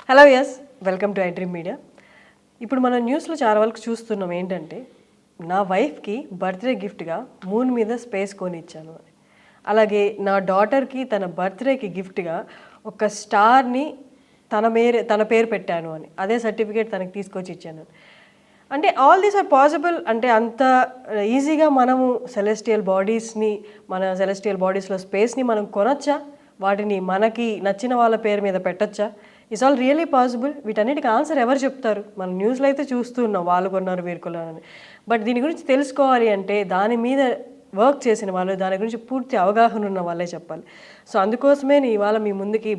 Hello yes, welcome to iDream media. ఇప్పుడు మనం న్యూస్లో చాలా వరకు చూస్తున్నాం ఏంటంటే, నా వైఫ్కి బర్త్డే గిఫ్ట్గా మూన్ మీద స్పేస్ కొనిచ్చాను అని. అలాగే నా డాటర్కి తన బర్త్డేకి గిఫ్ట్గా ఒక స్టార్ని తన పేరు పెట్టాను అని, అదే సర్టిఫికేట్ తనకి తీసుకొచ్చి ఇచ్చాను. అంటే ఆల్ దీస్ ఆర్ పాసిబుల్. అంటే అంత ఈజీగా మనము సెలెస్టియల్ బాడీస్లో స్పేస్ని మనం కొనొచ్చా? వాటిని మనకి నచ్చిన వాళ్ళ పేరు మీద పెట్టచ్చా? It's all really possible. వీటన్నిటికి ఆన్సర్ ఎవరు చెప్తారు? మనం న్యూస్లో అయితే చూస్తున్నాం వాళ్ళు కొన్నారు వీరు కొన్నారని. బట్ దీని గురించి తెలుసుకోవాలి అంటే దాని మీద వర్క్ చేసిన వాళ్ళు, దాని గురించి పూర్తి అవగాహన ఉన్న వాళ్ళే చెప్పాలి. సో అందుకోసమే నేను ఇవాళ మీ ముందుకి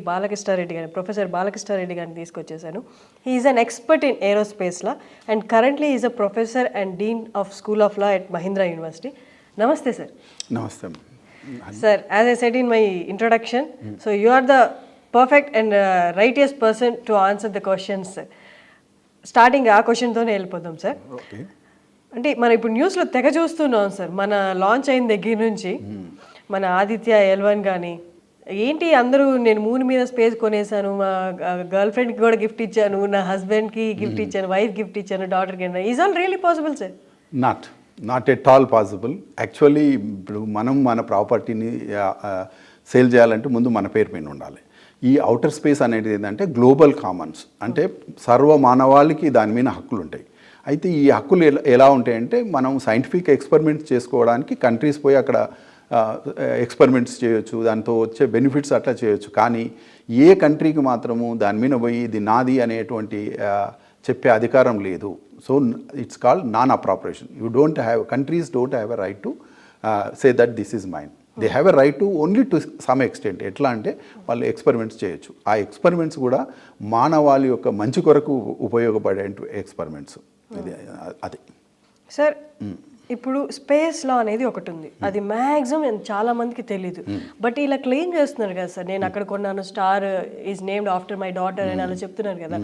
ప్రొఫెసర్ బాలకృష్ణారెడ్డి గారిని తీసుకొచ్చేసాను. He is an expert in aerospace law and currently is a professor and dean of school of law at Mahindra university. నమస్తే సార్. నమస్తే sir. As I said in my introduction, so you are the perfect and righteous person to answer the questions. Starting ఆ క్వశ్చన్తోనే వెళ్ళిపోతాం sir. అంటే మనం ఇప్పుడు న్యూస్లో తెగ చూస్తున్నాం సార్, మన లాంచ్ అయిన దగ్గర నుంచి. మన ఆదిత్య L1 కానీ ఏంటి, అందరూ నేను మూన్ మీద స్పేస్ కొనేసాను, మా గర్ల్ ఫ్రెండ్కి కూడా గిఫ్ట్ ఇచ్చాను, నా హస్బెండ్కి గిఫ్ట్ ఇచ్చాను, వైఫ్ గిఫ్ట్ ఇచ్చాను, డాటర్కి. Is all really possible sir? Not at all possible. Actually ఇప్పుడు మనం మన ప్రాపర్టీని సేల్ చేయాలంటే ముందు మన పేరు మీద ఉండాలి. ఈ అవుటర్ స్పేస్ అనేది ఏంటంటే గ్లోబల్ కామన్స్, అంటే సర్వ మానవాళికి దాని మీద హక్కులు ఉంటాయి. అయితే ఈ హక్కులు ఎలా ఉంటాయంటే, మనం సైంటిఫిక్ ఎక్స్పెరిమెంట్స్ చేసుకోవడానికి కంట్రీస్ పోయి అక్కడ ఎక్స్పెరిమెంట్స్ చేయొచ్చు, దాంతో వచ్చే బెనిఫిట్స్ అట్లా చేయొచ్చు. కానీ ఏ కంట్రీకి మాత్రము దాని మీద పోయి ఇది నాది అనేటువంటి చెప్పే అధికారం లేదు. So it's called non appropriation. Countries don't have a right to say that this is mine. They have a right to only to some extent. ఎట్లా అంటే వాళ్ళు ఎక్స్పెరిమెంట్స్ చేయొచ్చు. ఆ ఎక్స్పెరిమెంట్స్ కూడా మానవాళి యొక్క మంచి కొరకు ఉపయోగపడే ఎక్స్పెరిమెంట్స్. అది సార్. ఇప్పుడు స్పేస్ లా అనేది ఒకటి ఉంది, అది మ్యాక్సిమం చాలా మందికి తెలీదు. బట్ ఇలా క్లెయిమ్ చేస్తున్నారు కదా సార్, నేను అక్కడ కొన్నాను, star is named after my daughter అని అలా చెప్తున్నారు కదా.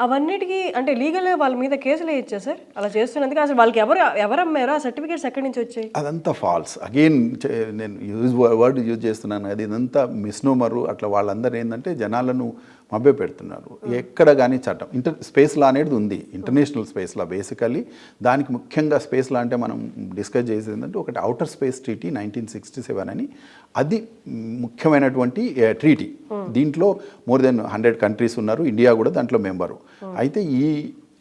అవన్నిటికీ అంటే లీగల్గా వాళ్ళ మీద కేసులు వేయచ్చా సార్ అలా చేస్తున్నందుకు? అసలు వాళ్ళకి ఎవరు అమ్మారో ఆ సర్టిఫికేట్స్ ఎక్కడి నుంచి వచ్చాయి? అదంతా ఫాల్స్. అగైన్ నేను వర్డ్ యూజ్ చేస్తున్నాను, అది ఇదంతా మిస్నోమరు. అట్లా వాళ్ళందరూ ఏంటంటే జనాలను మభ్య పెడుతున్నారు. ఎక్కడ కానీ చట్టం స్పేస్ లా అనేది ఉంది, ఇంటర్నేషనల్ స్పేస్ లా. బేసికలీ దానికి ముఖ్యంగా స్పేస్ లా అంటే మనం డిస్కస్ చేసేది ఏంటంటే, ఒకటి అవుటర్ స్పేస్ ట్రీటీ 1967 అని, అది ముఖ్యమైనటువంటి ట్రీటీ. దీంట్లో మోర్ దెన్ 100 కంట్రీస్ ఉన్నారు, ఇండియా కూడా దాంట్లో మెంబరు. అయితే ఈ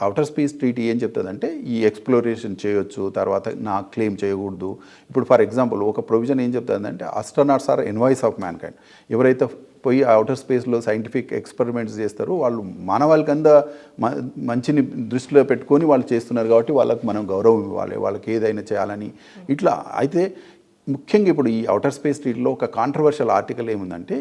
అవుటర్ స్పేస్ ట్రీటీ ఏం చెప్తుందంటే, ఈ ఎక్స్ప్లోరేషన్ చేయొచ్చు, తర్వాత నా క్లెయిమ్ చేయకూడదు. ఇప్పుడు ఫర్ ఎగ్జాంపుల్ ఒక ప్రొవిజన్ ఏం చెప్తుందంటే, astronauts are envoys of mankind. ఎవరైతే పోయి అవుటర్ స్పేస్లో సైంటిఫిక్ ఎక్స్పెరిమెంట్స్ చేస్తారో వాళ్ళు మానవాళికి మంచిని దృష్టిలో పెట్టుకొని వాళ్ళు చేస్తున్నారు కాబట్టి వాళ్ళకు మనం గౌరవం ఇవ్వాలి, వాళ్ళకి ఏదైనా చేయాలని ఇట్లా. అయితే ముఖ్యంగా ఇప్పుడు ఈ అవుటర్ స్పేస్ ట్రీటీలో ఒక కాంట్రవర్షియల్ ఆర్టికల్ ఏముందంటే,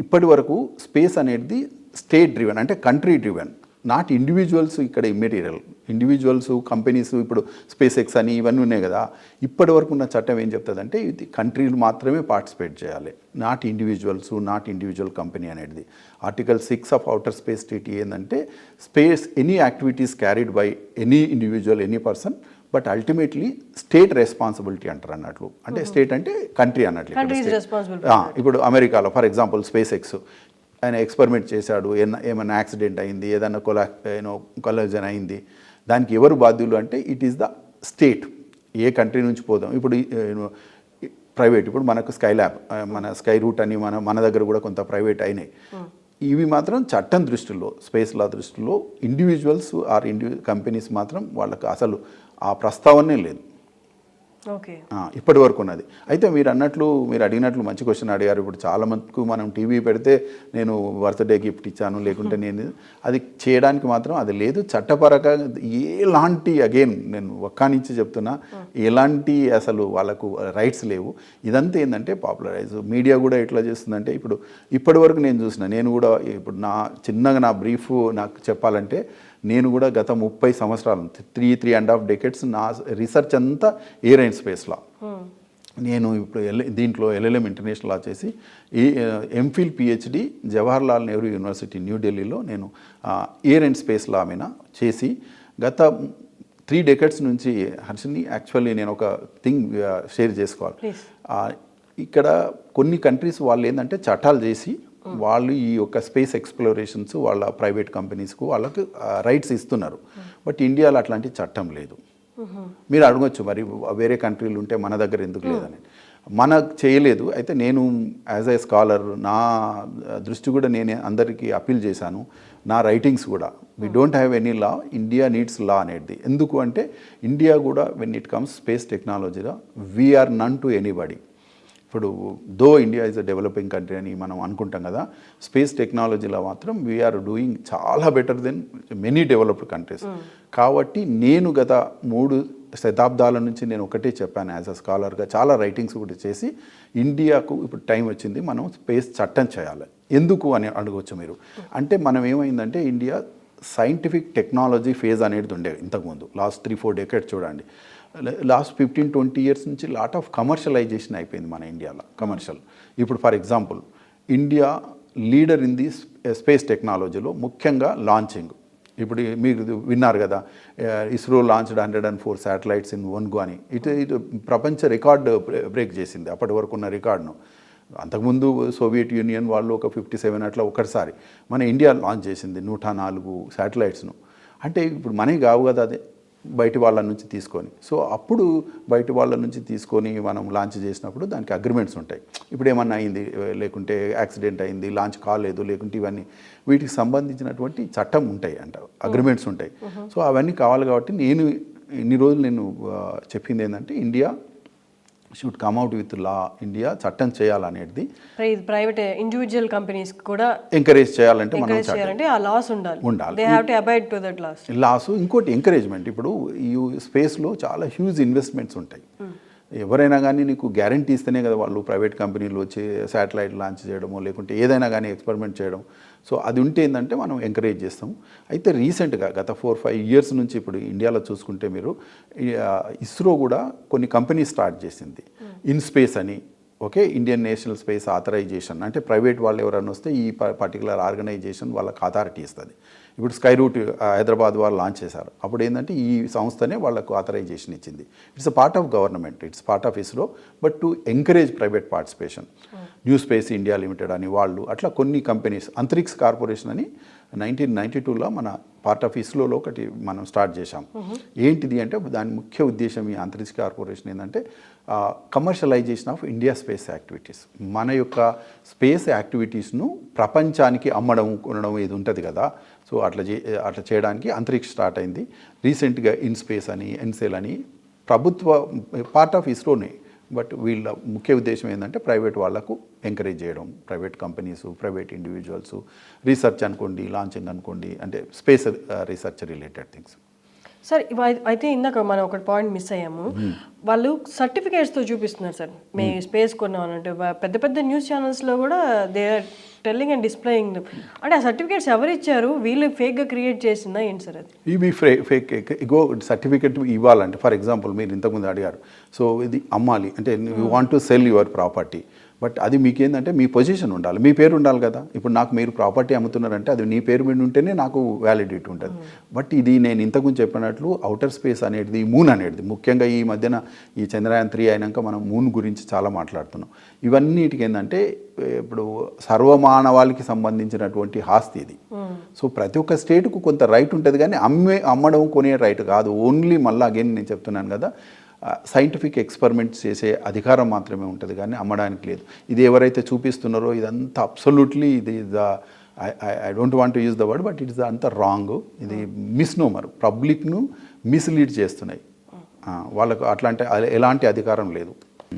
ఇప్పటి వరకు స్పేస్ అనేది స్టేట్ డ్రివెన్, అంటే కంట్రీ డ్రివెన్, నాట్ ఇండివిజువల్స్. ఇక్కడ ఇమ్మెటీరియల్ ఇండివిజువల్స్ కంపెనీస్, ఇప్పుడు స్పేస్ ఎక్స్ అని ఇవన్నీ ఉన్నాయి కదా. ఇప్పటి వరకు ఉన్న చట్టం ఏం చెప్తుందంటే, ఇది కంట్రీలు మాత్రమే పార్టిసిపేట్ చేయాలి, నాట్ ఇండివిజువల్ కంపెనీ అనేది. Article 6 of outer space treaty ఏంటంటే, space any activities carried by any individual, any person, but ultimately state responsibility అంటారు అన్నట్లు. అంటే స్టేట్ అంటే కంట్రీ అన్నట్లు. ఇప్పుడు అమెరికాలో ఫర్ ఎగ్జాంపుల్ స్పేస్ ఎక్స్ ఆయన ఎక్స్పెరిమెంట్ చేశాడు, ఏమైనా యాక్సిడెంట్ అయింది, ఏదైనా కొలాజన్ అయింది, దానికి ఎవరు బాధ్యులు అంటే it is the state. A country నుంచి పోదాం, ఇప్పుడు ప్రైవేట్, ఇప్పుడు మనకు స్కై ల్యాబ్, మన స్కై రూట్ అని మన దగ్గర కూడా కొంత ప్రైవేట్ అయినాయి. ఇవి మాత్రం చట్టం దృష్టిలో, స్పేస్ లా దృష్టిలో ఇండివిజువల్స్ ఆర్ కంపెనీస్ మాత్రం వాళ్ళకి అసలు ఆ ప్రస్తావనే లేదు. ఇప్పటి వరకు ఉన్నది. అయితే మీరు అడిగినట్లు మంచి క్వశ్చన్ అడిగారు. ఇప్పుడు చాలా మందికి మనం టీవీ పెడితే నేను బర్త్డే గిఫ్ట్ ఇచ్చాను, లేకుంటే నేను అది చేయడానికి మాత్రం అది లేదు. చట్టపరంగా ఎలాంటి, అగైన్ నేను ఒక్కానించి చెప్తున్నా, ఎలాంటి అసలు వాళ్ళకు రైట్స్ లేవు. ఇదంతా ఏంటంటే పాపులరైజ్ మీడియా కూడా ఎట్లా చేస్తుందంటే, ఇప్పటి వరకు నేను చూసిన, నేను కూడా ఇప్పుడు చిన్నగా నా బ్రీఫ్ నాకు చెప్పాలంటే, నేను కూడా గత 30 సంవత్సరాలు 3.5 డెకెడ్స్ నా రీసెర్చ్ అంతా ఎయిర్ అండ్ స్పేస్ లా. నేను ఇప్పుడు దీంట్లో LLM ఇంటర్నేషనల్ లా చేసి MPhil PhD Jawaharlal Nehru university న్యూఢిల్లీలో నేను ఎయిర్ అండ్ స్పేస్ లా మీద చేసి గత 3 డెకెడ్స్ నుంచి హర్షిని, యాక్చువల్లీ నేను ఒక థింగ్ షేర్ చేసుకోవాలి. ఇక్కడ కొన్ని కంట్రీస్ వాళ్ళు ఏంటంటే చట్టాలు చేసి వాళ్ళు ఈ యొక్క స్పేస్ ఎక్స్ప్లోరేషన్స్ వాళ్ళ ప్రైవేట్ కంపెనీస్కు వాళ్ళకు రైట్స్ ఇస్తున్నారు. బట్ ఇండియాలో అట్లాంటి చట్టం లేదు. మీరు అడగొచ్చు మరి వేరే కంట్రీలు ఉంటే మన దగ్గర ఎందుకు లేదని. మనకు చేయలేదు. అయితే నేను యాజ్ ఏ స్కాలర్ నా దృష్టి కూడా నేను అందరికీ అప్పీల్ చేశాను, నా రైటింగ్స్ కూడా. We don't have any law, India needs law అనేది. ఎందుకు అంటే ఇండియా కూడా వెన్ ఇట్ కమ్స్ స్పేస్ టెక్నాలజీలో వీఆర్ నన్ టు ఎనీబడి. ఇప్పుడు though India is a developing country అని మనం అనుకుంటాం కదా, స్పేస్ టెక్నాలజీలో మాత్రం వీఆర్ డూయింగ్ చాలా better than many developed countries. కాబట్టి నేను గత 3 శతాబ్దాల నుంచి నేను ఒకటే చెప్పాను యాజ్ అ స్కాలర్గా, చాలా రైటింగ్స్ కూడా చేసి, ఇండియాకు ఇప్పుడు టైం వచ్చింది మనం స్పేస్ చట్టం చేయాలి. ఎందుకు అని అడగవచ్చు మీరు. అంటే మనం ఏమైందంటే ఇండియా సైంటిఫిక్ టెక్నాలజీ ఫేజ్ అనేది ఉండేది ఇంతకుముందు. లాస్ట్ 3-4 డెకేడ్స్ చూడండి, లాస్ట్ 15-20 ఇయర్స్ నుంచి లాట్ ఆఫ్ కమర్షియలైజేషన్ అయిపోయింది మన ఇండియాలో. కమర్షియల్ ఇప్పుడు for example India leader in the space టెక్నాలజీలో, ముఖ్యంగా లాంచింగ్. ఇప్పుడు మీరు విన్నారు కదా, ISRO launched 104 satellites in 1 go అని. ఇటు ప్రపంచ రికార్డు బ్రేక్ చేసింది అప్పటి వరకు ఉన్న రికార్డును. అంతకుముందు సోవియట్ యూనియన్ వాళ్ళు ఒక 57 అట్లా ఒకటిసారి, మన ఇండియా లాంచ్ చేసింది 104 శాటిలైట్స్ను. అంటే ఇప్పుడు మనకి కావు కదా, అదే బయటి వాళ్ళ నుంచి తీసుకొని. సో అప్పుడు బయటి వాళ్ళ నుంచి తీసుకొని మనం లాంచ్ చేసినప్పుడు దానికి అగ్రిమెంట్స్ ఉంటాయి. ఇప్పుడు ఏమన్నా అయింది, లేకుంటే యాక్సిడెంట్ అయింది, లాంచ్ కాలేదు, లేకుంటే ఇవన్నీ వీటికి సంబంధించినటువంటి చట్టం ఉంటాయి అంట, అగ్రిమెంట్స్ ఉంటాయి. సో అవన్నీ కావాలి కాబట్టి నేను ఇన్ని రోజులు నేను చెప్పింది ఏంటంటే India should come out with law, India చట్టం చేయాలనేది. ప్రైవేట్ ఇండివిజువల్ కంపెనీస్ కూడా ఎంకరేజ్ చేయాలంటే మనం ఆ లాస్ ఉండాలి. They have to abide to that laws. ఇంకోటి ఎంకరేజ్మెంట్. ఇప్పుడు ఈ స్పేస్లో చాలా హ్యూజ్ ఇన్వెస్ట్మెంట్స్ ఉంటాయి. ఎవరైనా కానీ నీకు గ్యారంటీ ఇస్తేనే కదా వాళ్ళు ప్రైవేట్ కంపెనీలు వచ్చి శాటిలైట్ లాంచ్ చేయడము, లేకుంటే ఏదైనా కానీ ఎక్స్పెరిమెంట్ చేయడం. సో అది ఉంటే ఏంటంటే మనం ఎంకరేజ్ చేస్తాం. అయితే రీసెంట్గా గత 4-5 ఇయర్స్ నుంచి ఇప్పుడు ఇండియాలో చూసుకుంటే మీరు ఇస్రో కూడా కొన్ని కంపెనీస్ స్టార్ట్ చేసింది, ఇన్ స్పేస్ అని. Okay, Indian national space authorisation అంటే ప్రైవేట్ వాళ్ళు ఎవరైనా వస్తే ఈ పర్టికులర్ ఆర్గనైజేషన్ వాళ్ళకి అథారిటీ ఇస్తుంది. ఇప్పుడు స్కై రూట్ హైదరాబాద్ వాళ్ళు లాంచ్ చేశారు. అప్పుడు ఏంటంటే ఈ సంస్థనే వాళ్ళకు ఆథరైజేషన్ ఇచ్చింది. It's a part of government, it's part of ISRO, but to encourage private participation. New space India limited అని వాళ్ళు, అట్లా కొన్ని కంపెనీస్, అంతరిక్ష కార్పొరేషన్ అని 1992లో మన పార్ట్ ఆఫ్ ఇస్రోలో ఒకటి మనం స్టార్ట్ చేశాం. ఏంటిది అంటే దాని ముఖ్య ఉద్దేశం ఈ అంతరిక్ష కార్పొరేషన్ ఏంటంటే commercialisation of India space activities. మన యొక్క స్పేస్ యాక్టివిటీస్ను ప్రపంచానికి అమ్మడం కొనడం ఇది ఉంటుంది కదా. సో అట్లా చేయడానికి అంతరిక్ష స్టార్ట్ అయింది. రీసెంట్గా ఇన్ స్పేస్ అని, ఎన్సెల్ అని ప్రభుత్వ పార్ట్ ఆఫ్ ఇస్రోనే. బట్ వీళ్ళ ముఖ్య ఉద్దేశం ఏంటంటే ప్రైవేట్ వాళ్ళకు ఎంకరేజ్ చేయడం, private companies, private individuals, research అనుకోండి, లాంచింగ్ అనుకోండి, అంటే space research related things. Sir అయితే ఇందాక మనం ఒక పాయింట్ మిస్ అయ్యాము. వాళ్ళు సర్టిఫికేట్స్తో చూపిస్తున్నారు సార్ మేము స్పేస్ కొన్నాం అంటే. పెద్ద పెద్ద న్యూస్ ఛానల్స్లో కూడా they are telling and displaying. అంటే ఆ సర్టిఫికేట్స్ ఎవరు ఇచ్చారు? వీళ్ళు ఫేక్గా క్రియేట్ చేసిందా ఏంటి సార్ అది? ఇవి ఫేక్ సర్టిఫికేట్ ఇవ్వాలంటే, ఫర్ ఎగ్జాంపుల్ మీరు ఇంతకుముందు అడిగారు, సో ఇది అమ్మాలి అంటే you want to cell your property. But అది మీకేందంటే మీ పొజిషన్ ఉండాలి, మీ పేరు ఉండాలి కదా. ఇప్పుడు నాకు మీరు ప్రాపర్టీ అమ్ముతున్నారంటే అది నీ పేరు మీద ఉంటేనే నాకు వ్యాలిడిటీ ఉంటుంది. బట్ ఇది నేను ఇంతకుముందు చెప్పినట్లు అవుటర్ స్పేస్ అనేది, మూన్ అనేది, ముఖ్యంగా ఈ మధ్యన ఈ చంద్రయాన్ 3 అయినాక మనం మూన్ గురించి చాలా మాట్లాడుతున్నాం. ఇవన్నిటికి ఏంటంటే ఇప్పుడు సర్వమానవాళికి సంబంధించినటువంటి ఆస్తి ఇది. సో ప్రతి ఒక్క స్టేట్కు కొంత రైట్ ఉంటుంది, కానీ అమ్మడం కొనే రైట్ కాదు. ఓన్లీ మళ్ళీ అగైన్ నేను చెప్తున్నాను కదా, సైంటిఫిక్ ఎక్స్పెరిమెంట్స్ చేసే అధికారం మాత్రమే ఉంటుంది, కానీ అమ్మడానికి లేదు. ఇది ఎవరైతే చూపిస్తున్నారో ఇదంతా అబ్సల్యూట్లీ ఇది I don't want to use the word, but it's అంతా రాంగ్. ఇది మిస్నోమర్, పబ్లిక్ను మిస్లీడ్ చేస్తున్నాయి. వాళ్ళకు అట్లాంటి ఎలాంటి అధికారం లేదు.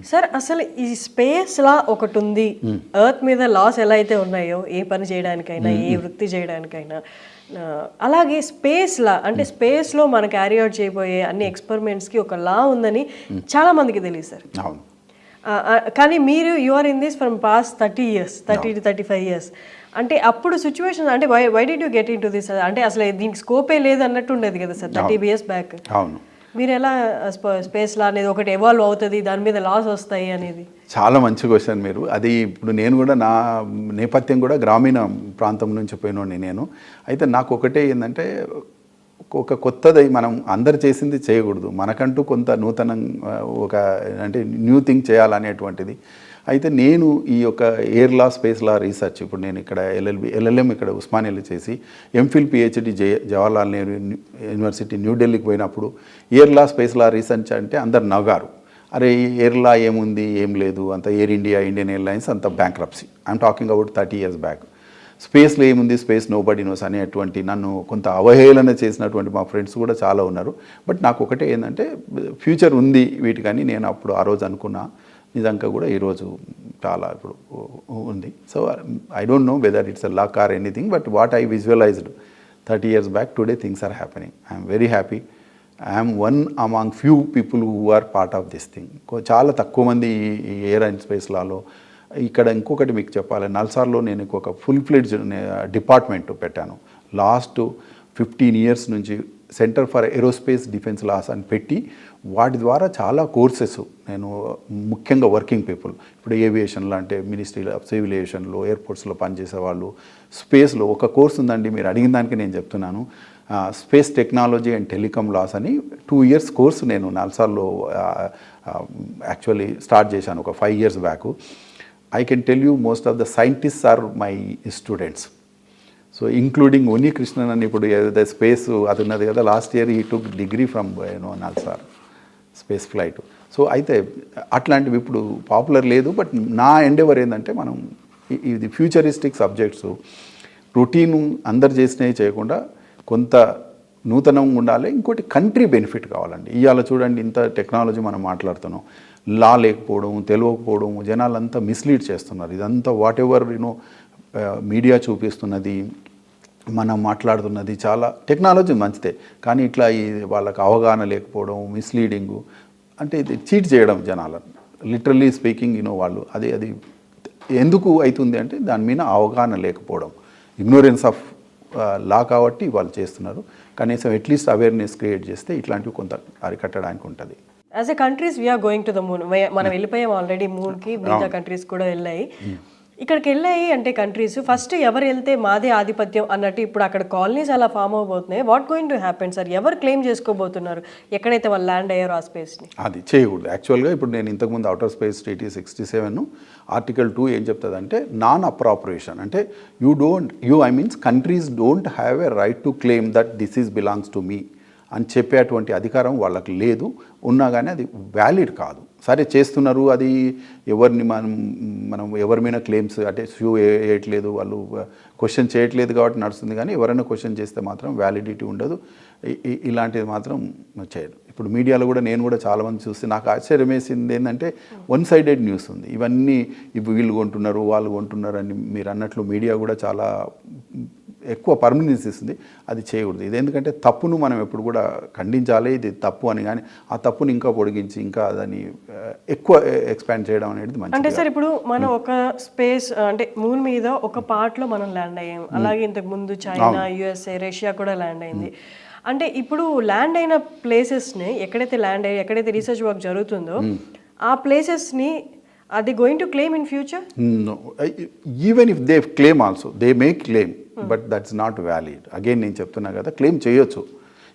సార్ అసలు ఈ స్పేస్ లా ఒకటి ఉంది, ఎర్త్ మీద లాస్ ఎలా అయితే ఉన్నాయో ఏ పని చేయడానికైనా, ఏ వృత్తి చేయడానికైనా, అలాగే స్పేస్ లా అంటే స్పేస్లో మనం క్యారీ అవుట్ చేయబోయే అన్ని ఎక్స్పెరిమెంట్స్కి ఒక లా ఉందని చాలా మందికి తెలియదు సార్. అవును. కానీ మీరు you are in this from past 30 years, 30 to 35 years. అంటే అప్పుడు సిచ్యువేషన్ అంటే why did you get into this? అంటే అసలు దీనికి స్కోపే లేదు అన్నట్టు ఉండేది కదా సార్ 30 years బ్యాక్. అవును. మీరు ఎలా స్పేస్ లా అనేది ఒకటి ఎవాల్వ్ అవుతుంది, దాని మీద లాస్ వస్తాయి అనేది? చాలా మంచి క్వశ్చన్ మీరు. అది ఇప్పుడు నేను కూడా నా నేపథ్యం కూడా గ్రామీణ ప్రాంతం నుంచి పోయినోడిని నేను. అయితే నాకు ఒకటే ఏంటంటే ఒక కొత్తది మనం అందరు చేసింది చేయకూడదు, మనకంటూ కొంత నూతనం ఒక అంటే న్యూ థింగ్ చేయాలనేటువంటిది. అయితే నేను ఈ యొక్క air law space law research ఇప్పుడు నేను ఇక్కడ ఎల్ఎల్ఎం ఇక్కడ ఉస్మానియాలో చేసి MPhil PhD Jawaharlal Nehru university న్యూఢిల్లీకి పోయినప్పుడు air law space law research అంటే అందరు నవ్వారు. అరే ఎయిర్ లా ఏముంది, ఏం లేదు, అంత ఎయిర్ ఇండియా, ఇండియన్ ఎయిర్లైన్స్ అంత bankruptcy. I'm talking about 30 years back. స్పేస్లో ఏముంది, స్పేస్ నోబడీ నోస్ అనేటువంటి నన్ను కొంత అవహేళన చేసినటువంటి మా ఫ్రెండ్స్ కూడా చాలా ఉన్నారు. బట్ నాకు ఒకటే ఏంటంటే ఫ్యూచర్ ఉంది వీటికని నేను అప్పుడు ఆ రోజు అనుకున్నా. నిజంగా కూడా ఈరోజు చాలా ఇప్పుడు ఉంది. So I don't know whether it's a luck or anything, but what I visualised 30 years back, today things are happening. I'm very happy. I'm one among few people who are part of this thing. చాలా తక్కువ మంది ఈ air and space లాలో. ఇక్కడ ఇంకొకటి మీకు చెప్పాలి, నల్సార్లో నేను ఒక ఫుల్ ఫ్లెడ్జ్ డిపార్ట్మెంట్ పెట్టాను. లాస్ట్ 15 years నుంచి centre for aerospace defence laws అని పెట్టి వాటి ద్వారా చాలా కోర్సెస్ నేను ముఖ్యంగా వర్కింగ్ పీపుల్ ఇప్పుడు ఏవియేషన్లో అంటే మినిస్ట్రీ ఆఫ్ సివిల్ ఏవియేషన్లో ఎయిర్పోర్ట్స్లో పనిచేసే వాళ్ళు, స్పేస్లో ఒక కోర్స్ ఉందండి, మీరు అడిగిన దానికి నేను చెప్తున్నాను. Space technology and telecom laws అని 2 years కోర్సు నేను నల్సార్లో యాక్చువల్లీ స్టార్ట్ చేశాను ఒక 5 years back. I can tell you most of the scientists are my students. So including Oni Krishnan and ఇప్పుడు the space అది ఉన్నది కదా, last year he took degree from NALSAR space flight. So అయితే అట్లాంటివి ఇప్పుడు popular లేదు. బట్ నా endeavour ఏంటంటే మనం ఇది ఫ్యూచరిస్టిక్ సబ్జెక్ట్స్ రొటీన్ అందరు చేసినవి చేయకుండా కొంత నూతనంగా ఉండాలి. ఇంకోటి కంట్రీ బెనిఫిట్ కావాలండి. ఇవాళ చూడండి ఇంత టెక్నాలజీ మనం మాట్లాడుతున్నాం, లా లేకపోవడం, తెలియకపోవడం, జనాలంతా మిస్లీడ్ చేస్తున్నారు. ఇదంతా వాట్ ఎవర్ మీడియా చూపిస్తున్నది, మనం మాట్లాడుతున్నది చాలా టెక్నాలజీ మంచిదే, కానీ ఇట్లా వాళ్ళకి అవగాహన లేకపోవడం, మిస్లీడింగు, అంటే ఇది చీట్ చేయడం జనాలను. లిటరల్లీ స్పీకింగ్ వాళ్ళు అది ఎందుకు అవుతుంది అంటే దాని మీద అవగాహన లేకపోవడం, ఇగ్నోరెన్స్ ఆఫ్ లా కాబట్టి వాళ్ళు చేస్తున్నారు. కనీసం అట్లీస్ట్ అవేర్నెస్ క్రియేట్ చేస్తే ఇట్లాంటివి కొంత అరికట్టడానికి ఉంటుంది. As a countries we are going to the moon. మనం వెళ్ళిపోయాం ఆల్రెడీ మూన్కి, మిగతా కంట్రీస్ కూడా వెళ్ళాయి. ఇక్కడికి వెళ్ళాయి అంటే కంట్రీస్ ఫస్ట్ ఎవరు వెళ్తే మాదే ఆధిపత్యం అన్నట్టు ఇప్పుడు అక్కడ కాలనీస్ అలా ఫామ్ అవబోతున్నాయి. What going to happen sir? ఎవరు క్లెయిమ్ చేసుకోబోతున్నారు ఎక్కడైతే వాళ్ళు ల్యాండ్ అయ్యారో ఆ స్పేస్ని? అది చేయకూడదు. యాక్చువల్గా ఇప్పుడు నేను ఇంతకుముందు అవుటర్ స్పేస్ ట్రీటీ 67 ఆర్టికల్ 2 ఏం చెప్తుందంటే నాన్ అప్రాపరేషన్ అంటే I means countries don't have a right to claim that this is belongs to me అని చెప్పేటువంటి అధికారం వాళ్ళకి లేదు. ఉన్నా కానీ అది వ్యాలిడ్ కాదు. సరే చేస్తున్నారు, అది ఎవరిని మనం ఎవరి మీద క్లెయిమ్స్ అంటే స్యూ వేయట్లేదు, వాళ్ళు క్వశ్చన్ చేయట్లేదు కాబట్టి నడుస్తుంది. కానీ ఎవరైనా క్వశ్చన్ చేస్తే మాత్రం వ్యాలిడిటీ ఉండదు. ఇలాంటిది మాత్రం చేయరు. ఇప్పుడు మీడియాలో కూడా నేను కూడా చాలామంది చూస్తే నాకు ఆశ్చర్యం వేసింది ఏంటంటే వన్ సైడెడ్ న్యూస్ ఉంది. ఇవన్నీ ఇప్పుడు వీళ్ళు కొంటున్నారు, వాళ్ళు కొంటున్నారు అని మీరు అన్నట్లు మీడియా కూడా చాలా ఎక్కువ పర్మనెన్స్ ఇస్తుంది. అది చేయకూడదు. ఇది ఎందుకంటే తప్పును మనం ఎప్పుడు కూడా ఖండించాలి, ఇది తప్పు అని. కానీ ఆ తప్పుని ఇంకా పొడిగించి ఇంకా దాన్ని ఎక్కువ ఎక్స్పాండ్ చేయడం అనేది మంచిది. అంటే సార్ ఇప్పుడు మనం ఒక స్పేస్ అంటే మూన్ మీద ఒక పార్ట్లో మనం ల్యాండ్ అయ్యాం. అలాగే ఇంతకు ముందు చైనా, యుఎస్ఏ, రష్యా కూడా ల్యాండ్ అయింది. అంటే ఇప్పుడు ల్యాండ్ అయిన ప్లేసెస్ని ఎక్కడైతే రీసెర్చ్ వర్క్ జరుగుతుందో ఆ ప్లేసెస్ని are they going to claim in future? No. Even if they claim also, they may claim, but that's not valid. Again, నేను చెప్తున్నా కదా, క్లెయిమ్ చేయొచ్చు.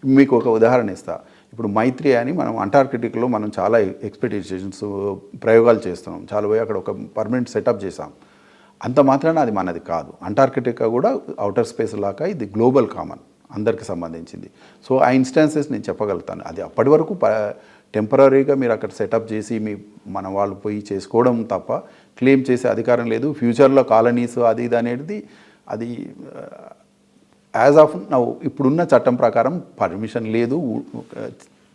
మీకు ఒక ఉదాహరణ ఇస్తా. ఇప్పుడు మైత్రి అని మనం అంటార్కిటిక్లో మనం చాలా ఎక్స్పెడిషన్స్ ప్రయోగాలు చేస్తున్నాం. చాలా పోయి అక్కడ ఒక పర్మనెంట్ సెటప్ చేసాం. అంత మాత్రాన అది మనది కాదు. అంటార్కిటికా కూడా అవుటర్ స్పేస్ లాగా ఇది గ్లోబల్ కామన్, అందరికి సంబంధించింది. సో ఆ ఇన్స్టాన్సెస్ నేను చెప్పగలుగుతాను. అది అప్పటి వరకు టెంపరీగా మీరు అక్కడ సెటప్ చేసి మన వాళ్ళు పోయి చేసుకోవడం తప్ప క్లెయిమ్ చేసే అధికారం లేదు. ఫ్యూచర్లో కాలనీస్ అది ఇది అనేది అది యాజ్ ఆఫ్ నౌ ఇప్పుడున్న చట్టం ప్రకారం పర్మిషన్ లేదు.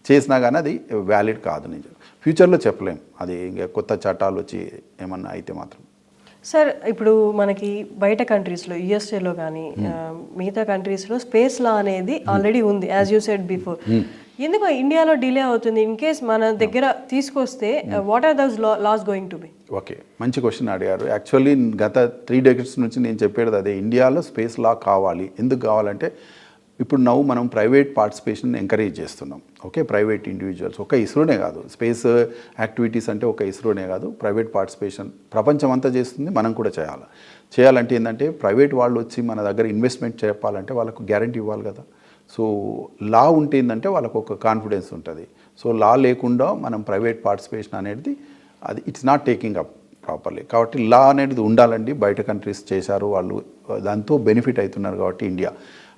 చేసినా కానీ అది వ్యాలిడ్ కాదు. నిజం ఫ్యూచర్లో చెప్పలేం. అది ఇంకా కొత్త చట్టాలు వచ్చి ఏమన్నా అయితే మాత్రం. సార్ ఇప్పుడు మనకి బయట కంట్రీస్లో యుఎస్ఏలో కానీ మిగతా కంట్రీస్లో స్పేస్ లా అనేది ఆల్రెడీ ఉంది, యాజ్ యూ సెడ్ బిఫోర్. ఎందుకు ఇండియాలో డిలే అవుతుంది? ఇన్ కేస్ మన దగ్గర తీసుకొస్తే what are those laws going to be? Okay, మంచి క్వశ్చన్ అడిగారు. యాక్చువల్లీ గత 3 decades నుంచి నేను చెప్పేది అదే, ఇండియాలో స్పేస్ లా కావాలి. ఎందుకు కావాలంటే ఇప్పుడు మనం ప్రైవేట్ పార్టిసిపేషన్ ఎంకరేజ్ చేస్తున్నాం. ఓకే, ప్రైవేట్ ఇండివిజువల్స్ ఒక ఇస్రోనే కాదు, స్పేస్ యాక్టివిటీస్ అంటే ఒక ఇస్రోనే కాదు, ప్రైవేట్ పార్టిసిపేషన్ ప్రపంచం అంతా చేస్తుంది, మనం కూడా చేయాలంటే ఏంటంటే ప్రైవేట్ వాళ్ళు వచ్చి మన దగ్గర ఇన్వెస్ట్మెంట్ చెప్పాలంటే వాళ్ళకు గ్యారంటీ ఇవ్వాలి కదా. సో లా ఉంటే ఏంటంటే వాళ్ళకు ఒక కాన్ఫిడెన్స్ ఉంటుంది. సో లా లేకుండా మనం ప్రైవేట్ పార్టిసిపేషన్ అనేది అది it's not taking up. Properly. కాబట్టి లా అనేది ఉండాలండి. బయట కంట్రీస్ చేశారు, వాళ్ళు దాంతో బెనిఫిట్ అవుతున్నారు కాబట్టి ఇండియా.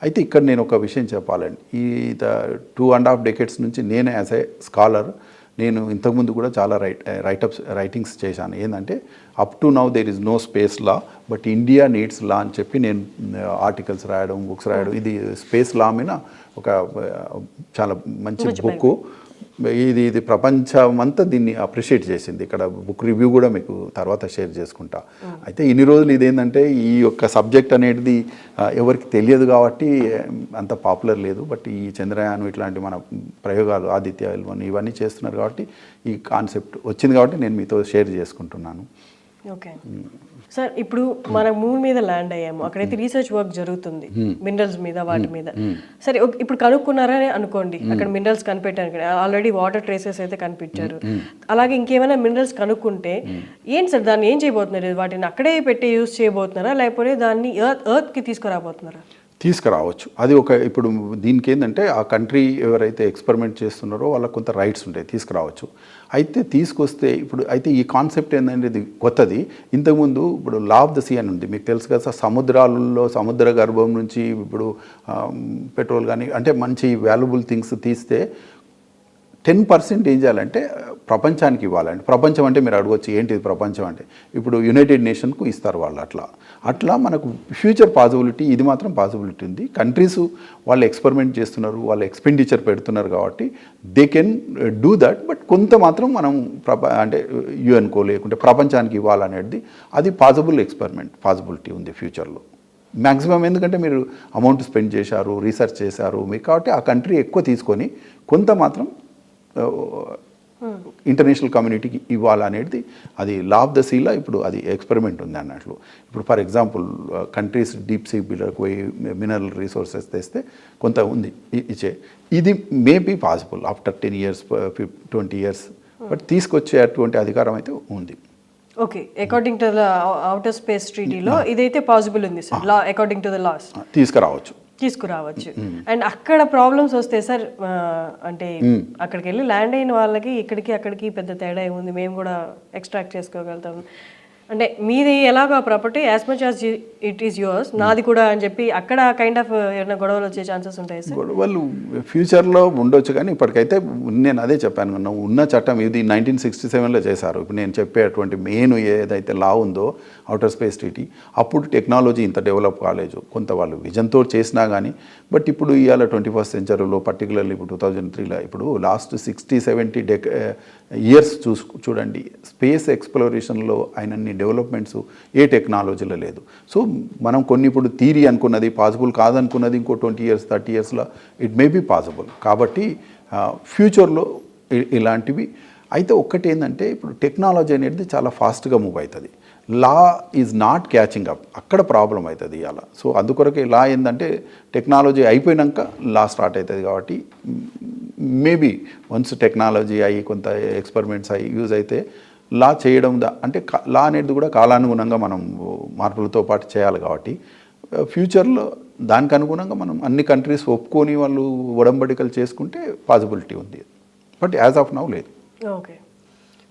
అయితే ఇక్కడ నేను ఒక విషయం చెప్పాలండి. ఈ 2.5 decades నుంచి నేను యాజ్ ఏ స్కాలర్ నేను ఇంతకుముందు కూడా చాలా రైటింగ్స్ చేశాను. ఏంటంటే up to now there is no space law, but India needs law అని చెప్పి నేను ఆర్టికల్స్ రాయడం, బుక్స్ రాయడం. ఇది స్పేస్ లా మీద ఒక చాలా మంచి బుక్. ఇది ప్రపంచం అంతా దీన్ని అప్రిషియేట్ చేసింది. ఇక్కడ బుక్ రివ్యూ కూడా మీకు తర్వాత షేర్ చేసుకుంటా. అయితే ఇన్ని రోజులు ఇదేంటంటే ఈ యొక్క సబ్జెక్ట్ అనేది ఎవరికి తెలియదు కాబట్టి అంత పాపులర్ లేదు. బట్ ఈ చంద్రయాన్ ఇట్లాంటి మన ప్రయోగాలు, ఆదిత్య L1 ఇవన్నీ చేస్తున్నారు కాబట్టి ఈ కాన్సెప్ట్ వచ్చింది కాబట్టి నేను మీతో షేర్ చేసుకుంటున్నాను. ఓకే సార్, ఇప్పుడు మనం మూన్ మీద ల్యాండ్ అయ్యాము, అక్కడైతే రీసెర్చ్ వర్క్ జరుగుతుంది మినరల్స్ మీద, వాటి మీద. సరే, ఇప్పుడు కనుక్కున్నారని అనుకోండి, అక్కడ మినరల్స్ కనిపెట్టారు, ఆల్రెడీ వాటర్ ట్రేసెస్ అయితే కనిపించారు. అలాగే ఇంకేమైనా మినరల్స్ కనుక్కుంటే ఏంటి సార్, దాన్ని ఏం చేయబోతున్నారు? వాటిని అక్కడే పెట్టి యూజ్ చేయబోతున్నారా, లేకపోతే దాన్ని ఎర్త్కి తీసుకురాబోతున్నారా? తీసుకురావచ్చు. అది ఒక ఇప్పుడు దీనికి ఏంటంటే ఆ కంట్రీ ఎవరైతే ఎక్స్పెరిమెంట్ చేస్తున్నారో వాళ్ళకి కొంత రైట్స్ ఉంటాయి, తీసుకురావచ్చు. అయితే తీసుకొస్తే ఇప్పుడు అయితే ఈ కాన్సెప్ట్ ఏంటంటే ఇది కొత్తది. ఇంతకుముందు ఇప్పుడు లా ఆఫ్ ద సీ అని ఉంది, మీకు తెలుసు కదా. సముద్రాలలో, సముద్ర గర్భం నుంచి ఇప్పుడు పెట్రోల్ కానీ అంటే మంచి వాల్యుబుల్ థింగ్స్ తీస్తే 10% ఏం చేయాలంటే ప్రపంచానికి ఇవ్వాలండి. ప్రపంచం అంటే మీరు అడగవచ్చు ఏంటిది ప్రపంచం అంటే, ఇప్పుడు యునైటెడ్ నేషన్కు ఇస్తారు వాళ్ళు. అట్లా మనకు ఫ్యూచర్ పాసిబిలిటీ, ఇది మాత్రం పాసిబిలిటీ ఉంది. కంట్రీస్ వాళ్ళు ఎక్స్పెరిమెంట్ చేస్తున్నారు, వాళ్ళు ఎక్స్పెండిచర్ పెడుతున్నారు కాబట్టి they can do that. But కొంత మాత్రం మనం అంటే యుఎన్కో లేకుంటే ప్రపంచానికి ఇవ్వాలనేది అది పాసిబిలిటీ ఉంది ఫ్యూచర్లో మ్యాక్సిమం. ఎందుకంటే మీరు అమౌంట్ స్పెండ్ చేశారు, రీసెర్చ్ చేశారు మీకు, కాబట్టి ఆ కంట్రీ ఎక్కువ తీసుకొని కొంత మాత్రం ఇంటర్నేషనల్ కమ్యూనిటీకి ఇవ్వాలనేది అది లా ఆఫ్ ద సీలో ఇప్పుడు అది ఎక్స్పెరిమెంట్ ఉంది అన్నట్లు. ఇప్పుడు for example countries deep sea బిల్డర్కి పోయి మినరల్ రిసోర్సెస్ తెస్తే కొంత ఉంది ఇచ్చే. ఇది may be possible after 10 years 20 years, బట్ తీసుకొచ్చే అటువంటి అధికారం అయితే ఉంది. Okay, according to the outer space ట్రీటీలో ఇదైతే పాసిబుల్ ఉంది sir. Law according to the laws తీసుకురావచ్చు. అండ్ అక్కడ ప్రాబ్లమ్స్ వస్తే సార్, అంటే అక్కడికి వెళ్ళి ల్యాండ్ అయిన వాళ్ళకి ఇక్కడికి అక్కడికి పెద్ద తేడా ఏముంది, మేము కూడా ఎక్స్ట్రాక్ట్ చేసుకోగలుగుతాం అంటే మీది ఎలాగో ఆ property as much as it is yours, నాది కూడా అని చెప్పి అక్కడ కైండ్ ఆఫ్ ఏమైనా గొడవలు వచ్చే ఛాన్సెస్ ఉంటాయి సార్? గొడవలు ఫ్యూచర్లో ఉండొచ్చు, కానీ ఇప్పటికైతే నేను అదే చెప్పాను, ఉన్న చట్టం ఇది 1967లో చేశారు. ఇప్పుడు నేను చెప్పేటువంటి మెయిన్ ఏదైతే లా ఉందో అవుటర్ స్పేస్ ట్రీటీ, అప్పుడు టెక్నాలజీ ఇంత డెవలప్ కాలేదు, కొంత వాళ్ళు విజన్తో చేసినా కానీ. బట్ ఇప్పుడు ఇవాళ 21st centuryలో పర్టికులర్లీ ఇప్పుడు 2003లో ఇప్పుడు లాస్ట్ 60-70 years చూడండి, స్పేస్ ఎక్స్ప్లోరేషన్లో అయినన్ని డెవలప్మెంట్స్ ఏ టెక్నాలజీలో లేదు. సో మనం కొన్ని ఇప్పుడు థియరీ అనుకున్నది పాసిబుల్ కాదనుకున్నది ఇంకో 20 years 30 yearsలో ఇట్ మే బీ పాసిబుల్. కాబట్టి ఫ్యూచర్లో ఇలాంటివి అయితే ఒక్కటి ఏంటంటే ఇప్పుడు టెక్నాలజీ అనేది చాలా ఫాస్ట్గా మూవ్ అవుతుంది, law is not catching up, అక్కడ ప్రాబ్లం అవుతుంది ఇవాళ. సో అందుకొరకే లా ఏంటంటే టెక్నాలజీ అయిపోయినాక లా స్టార్ట్ అవుతుంది. కాబట్టి మేబీ వన్స్ టెక్నాలజీ అయ్యి కొంత ఎక్స్పెరిమెంట్స్ అయ్యి యూజ్ అయితే లా చేయడం అంటే లా అనేది కూడా కాలానుగుణంగా మనం మార్పులతో పాటు చేయాలి. కాబట్టి ఫ్యూచర్లో దానికి అనుగుణంగా మనం అన్ని కంట్రీస్ ఒప్పుకొని వాళ్ళు ఒడంబడికలు చేసుకుంటే పాసిబిలిటీ ఉంది, బట్ యాజ్ ఆఫ్ నౌ లేదు. ఓకే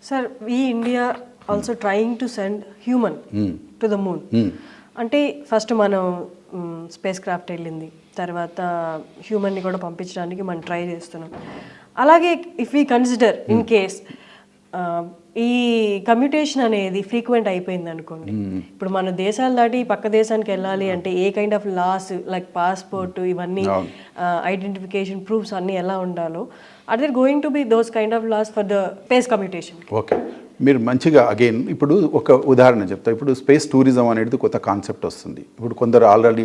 సార్, ఈ India also trying to send human to the moon. అంటే ఫస్ట్ మనం స్పేస్ క్రాఫ్ట్ వెళ్ళింది, తర్వాత హ్యూమన్ని కూడా పంపించడానికి మనం ట్రై చేస్తున్నాం. అలాగే if we consider in case ఈ కమ్యూటేషన్ అనేది ఫ్రీక్వెంట్ అయిపోయింది అనుకోండి, ఇప్పుడు మన దేశాలు దాటి పక్క దేశానికి వెళ్ళాలి అంటే ఏ kind of laws like passport ఇవన్నీ ఐడెంటిఫికేషన్ ప్రూఫ్స్ అన్నీ ఎలా ఉండాలో, are there going to be those kind of laws for the space commutation? Okay, మీరు మంచిగా అగైన్ ఇప్పుడు ఒక ఉదాహరణ చెప్తా. ఇప్పుడు స్పేస్ టూరిజం అనేది కొత్త కాన్సెప్ట్ వస్తుంది. ఇప్పుడు కొందరు already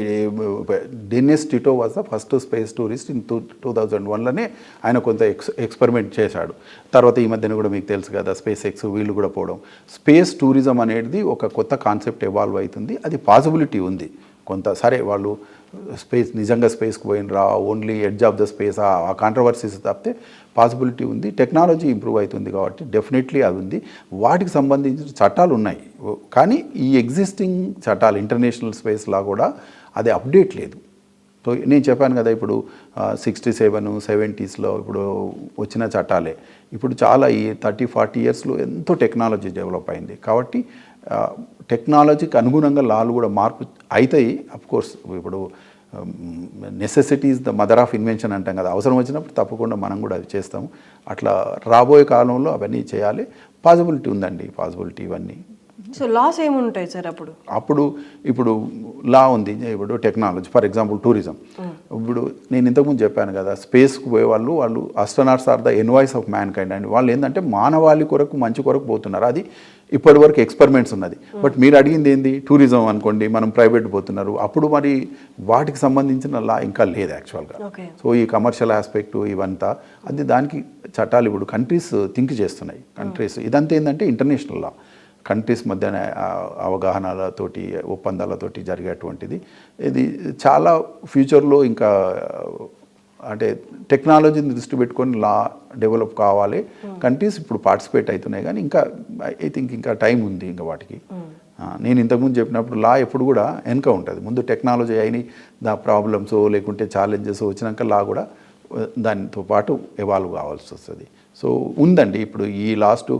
Dennis Tito was the first space tourist in 2001లోనే ఆయన కొంత ఎక్స్పెరిమెంట్ చేశాడు. తర్వాత ఈ మధ్యన కూడా మీకు తెలుసు కదా స్పేస్ ఎక్స్ వీళ్ళు కూడా పోవడం. స్పేస్ టూరిజం అనేది ఒక కొత్త కాన్సెప్ట్ ఎవాల్వ్ అవుతుంది, అది పాసిబిలిటీ ఉంది కొంత. సరే వాళ్ళు స్పేస్ నిజంగా స్పేస్కి పోయినరా, only edge of the space ఆ కాంట్రవర్సీస్ తప్పితే పాసిబిలిటీ ఉంది. టెక్నాలజీ ఇంప్రూవ్ అవుతుంది కాబట్టి డెఫినెట్లీ అది ఉంది. వాటికి సంబంధించిన చట్టాలు ఉన్నాయి, కానీ ఈ ఎగ్జిస్టింగ్ చట్టాలు ఇంటర్నేషనల్ స్పేస్ లా కూడా అది అప్డేట్ లేదు. సో నేను చెప్పాను కదా ఇప్పుడు 67, 70s ఇప్పుడు వచ్చిన చట్టాలే ఇప్పుడు చాలా ఈ 30-40 ఇయర్స్లో ఎంతో టెక్నాలజీ డెవలప్ అయింది. కాబట్టి టెక్నాలజీకి అనుగుణంగా లాలు కూడా మార్పు అవుతాయి. అఫ్కోర్స్ ఇప్పుడు necessity is the mother of invention అంటాం కదా, అవసరం వచ్చినప్పుడు తప్పకుండా మనం కూడా అది చేస్తాము. అట్లా రాబోయే కాలంలో అవన్నీ చేయాలి. పాసిబిలిటీ ఉందండి, పాసిబిలిటీ ఇవన్నీ. సో లాస్ ఏముంటాయి సార్ అప్పుడు? ఇప్పుడు లా ఉంది, ఇప్పుడు టెక్నాలజీ ఫర్ ఎగ్జాంపుల్ టూరిజం. ఇప్పుడు నేను ఇంతకుముందు చెప్పాను కదా, స్పేస్కి పోయే వాళ్ళు astronauts are the envoys of mankind అండి. వాళ్ళు ఏంటంటే మానవాళి కొరకు మంచి కొరకు పోతున్నారు. అది ఇప్పటి వరకు ఎక్స్పెరిమెంట్స్ ఉన్నది. బట్ మీరు అడిగింది ఏంది, టూరిజం అనుకోండి, మనం ప్రైవేట్ పోతున్నారు. అప్పుడు మరి వాటికి సంబంధించిన లా ఇంకా లేదు యాక్చువల్గా. సో ఈ కమర్షియల్ ఆస్పెక్ట్ ఇవంతా అది దానికి చట్టాలు ఇప్పుడు కంట్రీస్ థింక్ చేస్తున్నాయి. కంట్రీస్ ఇదంతా ఏంటంటే ఇంటర్నేషనల్ లా, కంట్రీస్ మధ్య అవగాహనలతోటి ఒప్పందాలతోటి జరిగేటువంటిది. ఇది చాలా ఫ్యూచర్లో ఇంకా అంటే టెక్నాలజీని దృష్టి పెట్టుకొని లా డెవలప్ కావాలి. కంట్రీస్ ఇప్పుడు పార్టిసిపేట్ అవుతున్నాయి కానీ ఇంకా ఐ థింక్ ఇంకా టైం ఉంది ఇంకా వాటికి. నేను ఇంతకుముందు చెప్పినప్పుడు లా ఎప్పుడు కూడా వెనక ఉంటుంది. ముందు టెక్నాలజీ అయిన దా ప్రాబ్లమ్స్ లేకుంటే ఛాలెంజెస్ వచ్చినాక లా కూడా దానితో పాటు ఎవాల్వ్ కావాల్సి వస్తుంది. సో ఉందండి ఇప్పుడు ఈ లాస్ట్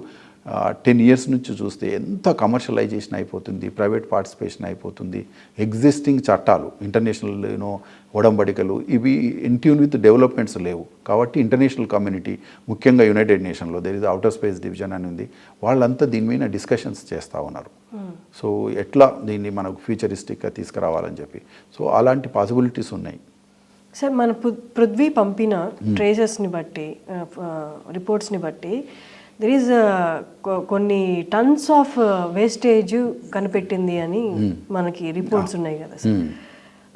10 ఇయర్స్ నుంచి చూస్తే ఎంత కమర్షియలైజేషన్ అయిపోతుంది, ప్రైవేట్ పార్టిసిపేషన్ అయిపోతుంది. ఎగ్జిస్టింగ్ చట్టాలు ఇంటర్నేషనల్ ఒడంబడికలు ఇవి ఇన్ట్యూన్ విత్ డెవలప్మెంట్స్ లేవు. కాబట్టి ఇంటర్నేషనల్ కమ్యూనిటీ ముఖ్యంగా యునైటెడ్ నేషన్లో there is outer space division అని ఉంది, వాళ్ళంతా దీని మీద డిస్కషన్స్ చేస్తూ ఉన్నారు. సో ఎట్లా దీన్ని మనకు ఫ్యూచరిస్టిక్గా తీసుకురావాలని చెప్పి. సో అలాంటి పాసిబిలిటీస్ ఉన్నాయి. సార్ మన పృథ్వీ పంపిన ట్రేసెస్ని బట్టి రిపోర్ట్స్ని బట్టి దెర్ ఈజ్ కొన్ని టన్స్ ఆఫ్ వేస్టేజ్ కనిపెట్టింది అని మనకి రిపోర్ట్స్ ఉన్నాయి కదా సార్.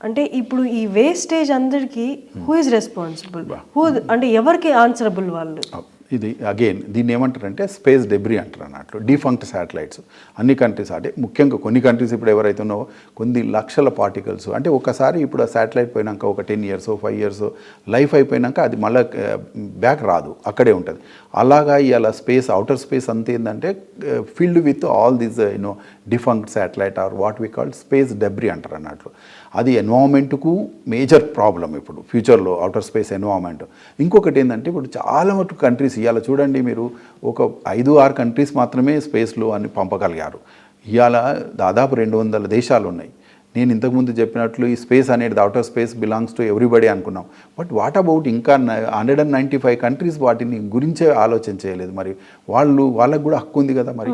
అంటే ఇప్పుడు ఈ వేస్టేజ్ అందరికీ హూ ఇస్ రెస్పాన్సిబుల్, అంటే ఎవరికి ఆన్సరబుల్ వాళ్ళు? ఇది అగైన్ దీన్ని ఏమంటారంటే స్పేస్ డెబ్రీ అంటారు అన్నట్లు. డిఫంక్ట్ శాటిలైట్స్ అన్ని కంట్రీస్, అంటే ముఖ్యంగా కొన్ని కంట్రీస్ ఇప్పుడు ఎవరైతే ఉన్నావో కొన్ని లక్షల పార్టికల్స్, అంటే ఒకసారి ఇప్పుడు ఆ శాటిలైట్ పోయినాక ఒక 10 years 5 years లైఫ్ అయిపోయినాక అది మళ్ళీ బ్యాక్ రాదు, అక్కడే ఉంటుంది. అలాగా ఇలా స్పేస్ అవుటర్ స్పేస్ అంతా ఏంటంటే filled with all these defunct satellite or what we call space debris అంటారు అన్నట్లు. అది ఎన్వైరాన్మెంట్కు మేజర్ ప్రాబ్లం ఇప్పుడు ఫ్యూచర్లో అవుటర్ స్పేస్ ఎన్వైరాన్మెంట్. ఇంకొకటి ఏంటంటే ఇప్పుడు చాలా మటుకు కంట్రీస్ ఇవాళ చూడండి మీరు ఒక 5-6 కంట్రీస్ మాత్రమే స్పేస్లో అని పంపగలిగారు. ఇవాళ దాదాపు 200 దేశాలు ఉన్నాయి. నేను ఇంతకుముందు చెప్పినట్లు ఈ స్పేస్ అనేది outer space belongs to everybody అనుకున్నాం. బట్ వాట్ అబౌట్ ఇంకా 195 కంట్రీస్ వాటిని గురించే ఆలోచన చేయలేదు. మరి వాళ్ళకు కూడా హక్కు ఉంది కదా మరి.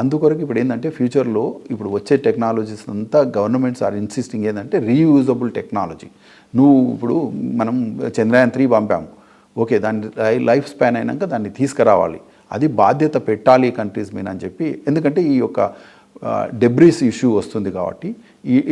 అందుకొరకు ఇప్పుడు ఏంటంటే ఫ్యూచర్లో ఇప్పుడు వచ్చే టెక్నాలజీస్ అంతా గవర్నమెంట్స్ ఆర్ ఇన్సిస్టింగ్ ఏంటంటే రీయూజబుల్ టెక్నాలజీ. ఇప్పుడు మనం చంద్రయాన్ 3 పంపాము, ఓకే, దాని లైఫ్ స్పాన్ అయినాక దాన్ని తీసుకురావాలి. అది బాధ్యత పెట్టాలి కంట్రీస్ మీద అని చెప్పి, ఎందుకంటే ఈ యొక్క డెబ్రీస్ ఇష్యూ వస్తుంది కాబట్టి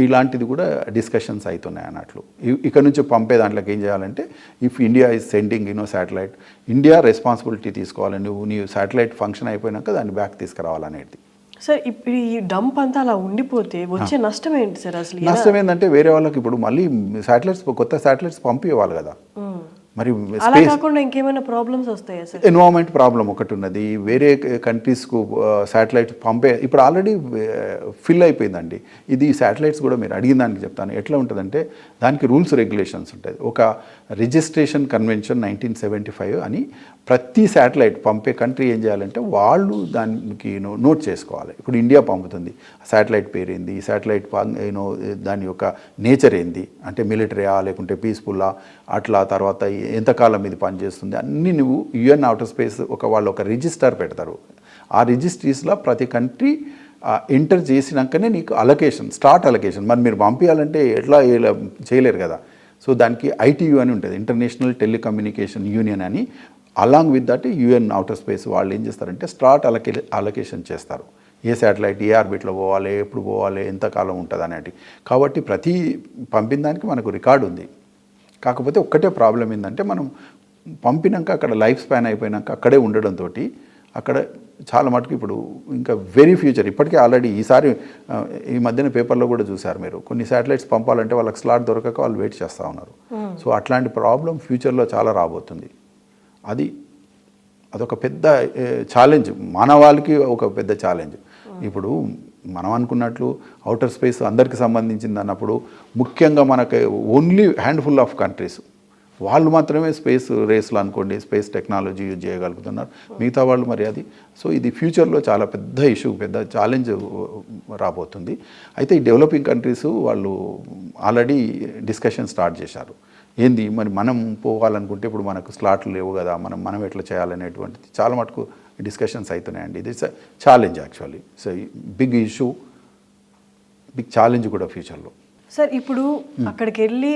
ఇలాంటిది కూడా డిస్కషన్స్ అవుతున్నాయి అన్నట్లు. ఇక్కడ నుంచి పంపే దాంట్లోకి ఏం చేయాలంటే if India is sending satellite, India responsibility తీసుకోవాలి. నీ శాటిలైట్ ఫంక్షన్ అయిపోయినాక దాన్ని బ్యాక్ తీసుకురావాలనేది. సార్ ఇప్పుడు ఈ డంప్ అంతా అలా ఉండిపోతే వచ్చే నష్టం ఏంటి సార్? అసలు నష్టం ఏంటంటే వేరే వాళ్ళకి ఇప్పుడు మళ్ళీ కొత్త శాటిలైట్స్ పంపించాలి కదా. మరి అలా కాకుండా ఇంకేమైనా ప్రాబ్లమ్స్ వస్తాయా సార్? ఎన్వైరాన్మెంట్ ప్రాబ్లం ఒకటి ఉన్నది. వేరే కంట్రీస్కు శాటిలైట్ ఇప్పుడు ఆల్రెడీ ఫిల్ అయిపోయిందండి. ఇది శాటిలైట్స్ కూడా మీరు అడిగిన దానికి చెప్తాను ఎట్లా ఉంటుందంటే దానికి రూల్స్ రెగ్యులేషన్స్ ఉంటుంది. ఒక రిజిస్ట్రేషన్ కన్వెన్షన్ 1975 అని ప్రతి శాటిలైట్ పంపే కంట్రీ ఏం చేయాలంటే వాళ్ళు దానికి నోట్ చేసుకోవాలి. ఇప్పుడు ఇండియా పంపుతుంది, శాటిలైట్ పేరు ఏంది, ఈ శాటిలైట్ దాని యొక్క నేచర్ ఏంది, అంటే మిలిటరీయా లేకుంటే పీస్ఫుల్లా, అట్లా తర్వాత ఎంతకాలం ఇది పనిచేస్తుంది అన్నీ నువ్వు యుఎన్ అవుటర్ స్పేస్ వాళ్ళు ఒక రిజిస్టర్ పెడతారు. ఆ రిజిస్ట్రీస్లో ప్రతి కంట్రీ ఎంటర్ చేసినాకనే నీకు స్టార్ట్ అలొకేషన్. మరి మీరు పంపించాలంటే ఎట్లా చేయలేరు కదా. సో దానికి ITU అని ఉంటుంది, ఇంటర్నేషనల్ టెలికమ్యూనికేషన్ యూనియన్ అని. Along with that UN outer space వాళ్ళు ఏం చేస్తారంటే స్టార్ట్ అలొకేషన్ చేస్తారు. ఏ శాటిలైట్ ఏ ఆర్బిట్లో పోవాలి, ఎప్పుడు పోవాలి, ఎంతకాలం ఉంటుంది అనేటి. కాబట్టి ప్రతి పంపిన దానికి మనకు రికార్డు ఉంది. కాకపోతే ఒక్కటే ప్రాబ్లం ఏంటంటే మనం పంపినాక అక్కడ లైఫ్ స్పాన్ అయిపోయినాక అక్కడే ఉండడంతో అక్కడ చాలా మటుకు ఇప్పుడు ఇంకా వెరీ ఫ్యూచర్ ఇప్పటికే ఆల్రెడీ ఈ మధ్యన పేపర్లో కూడా చూశారు మీరు, కొన్ని శాటిలైట్స్ పంపాలంటే వాళ్ళకి స్లాట్ దొరకక వాళ్ళు వెయిట్ చేస్తూ ఉన్నారు. సో అట్లాంటి ప్రాబ్లం ఫ్యూచర్లో చాలా రాబోతుంది. అదొక పెద్ద ఛాలెంజ్, మానవాళికి ఒక పెద్ద ఛాలెంజ్. ఇప్పుడు మనం అనుకున్నట్లు అవుటర్ స్పేస్ అందరికీ సంబంధించింది అన్నప్పుడు ముఖ్యంగా మనకి ఓన్లీ హ్యాండ్ఫుల్ ఆఫ్ కంట్రీస్ వాళ్ళు మాత్రమే స్పేస్ రేస్లో అనుకోండి స్పేస్ టెక్నాలజీ యూజ్ చేయగలుగుతున్నారు, మిగతా వాళ్ళు మరి అది. సో ఇది ఫ్యూచర్లో చాలా పెద్ద ఇష్యూ, పెద్ద ఛాలెంజ్ రాబోతుంది. అయితే ఈ డెవలపింగ్ కంట్రీస్ వాళ్ళు ఆల్రెడీ డిస్కషన్ స్టార్ట్ చేశారు. ఏంది మరి మనం పోవాలనుకుంటే ఇప్పుడు మనకు స్లాట్లు లేవు కదా, మనం ఎట్లా చేయాలనేటువంటిది చాలా మటుకు డిస్కషన్స్ అవుతున్నాయండి. ఇది challenge actually. So big issue, big challenge కూడా ఫ్యూచర్లో. సార్ ఇప్పుడు అక్కడికి వెళ్ళి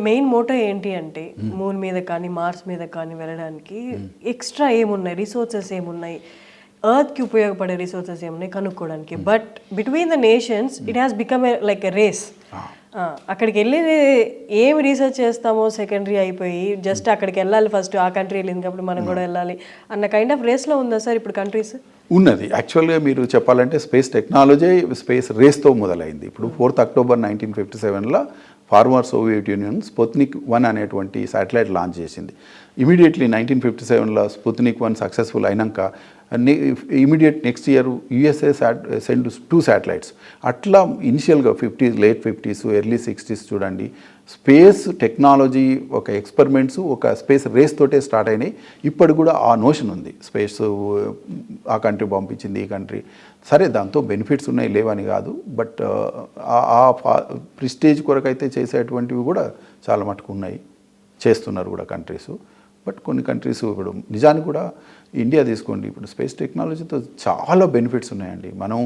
మెయిన్ మోటో ఏంటి అంటే మూన్ మీద కానీ మార్స్ మీద కానీ వెళ్ళడానికి ఎక్స్ట్రా ఏమున్నాయి, రిసోర్సెస్ ఏమున్నాయి, ఎర్త్కి ఉపయోగపడే రిసోర్సెస్ ఏమున్నాయి కనుక్కోవడానికి. But between the nations it has become like a race. అక్కడికి వెళ్ళి ఏమి రీసెర్చ్ చేస్తామో సెకండరీ అయిపోయి జస్ట్ అక్కడికి వెళ్ళాలి, ఫస్ట్ ఆ కంట్రీ వెళ్ళింది కాబట్టి మనం కూడా వెళ్ళాలి అన్న కైండ్ ఆఫ్ రేస్లో ఉందా సార్ ఇప్పుడు కంట్రీస్? ఉన్నది. యాక్చువల్గా మీరు చెప్పాలంటే స్పేస్ టెక్నాలజీ స్పేస్ రేస్తో మొదలైంది. ఇప్పుడు 4th October 1957లో ఫార్మర్ సోవియట్ యూనియన్ స్పుత్నిక్ 1 అనేటువంటి శాటిలైట్ లాంచ్ చేసింది. ఇమీడియట్లీ 1957లో స్పుత్నిక్ 1 సక్సెస్ఫుల్ అయినాక immediate next year USA send 2 satellites. అట్లా ఇనిషియల్గా లేట్ 50s ఎర్లీ 60s చూడండి, స్పేస్ టెక్నాలజీ ఒక ఎక్స్పెరిమెంట్స్ ఒక స్పేస్ రేస్ తోటే స్టార్ట్ అయినాయి. ఇప్పుడు కూడా ఆ నోషన్ ఉంది, స్పేస్ ఆ కంట్రీ పంపించింది ఈ కంట్రీ, సరే దాంతో బెనిఫిట్స్ ఉన్నాయి లేవని కాదు, బట్ ఆ ప్రిస్టేజ్ కొరకైతే చేసేటువంటివి కూడా చాలా మటుకు ఉన్నాయి, చేస్తున్నారు కూడా కంట్రీస్. బట్ కొన్ని కంట్రీస్ ఇప్పుడు నిజానికి కూడా ఇండియా తీసుకోండి, ఇప్పుడు స్పేస్ టెక్నాలజీతో చాలా బెనిఫిట్స్ ఉన్నాయండి. మనం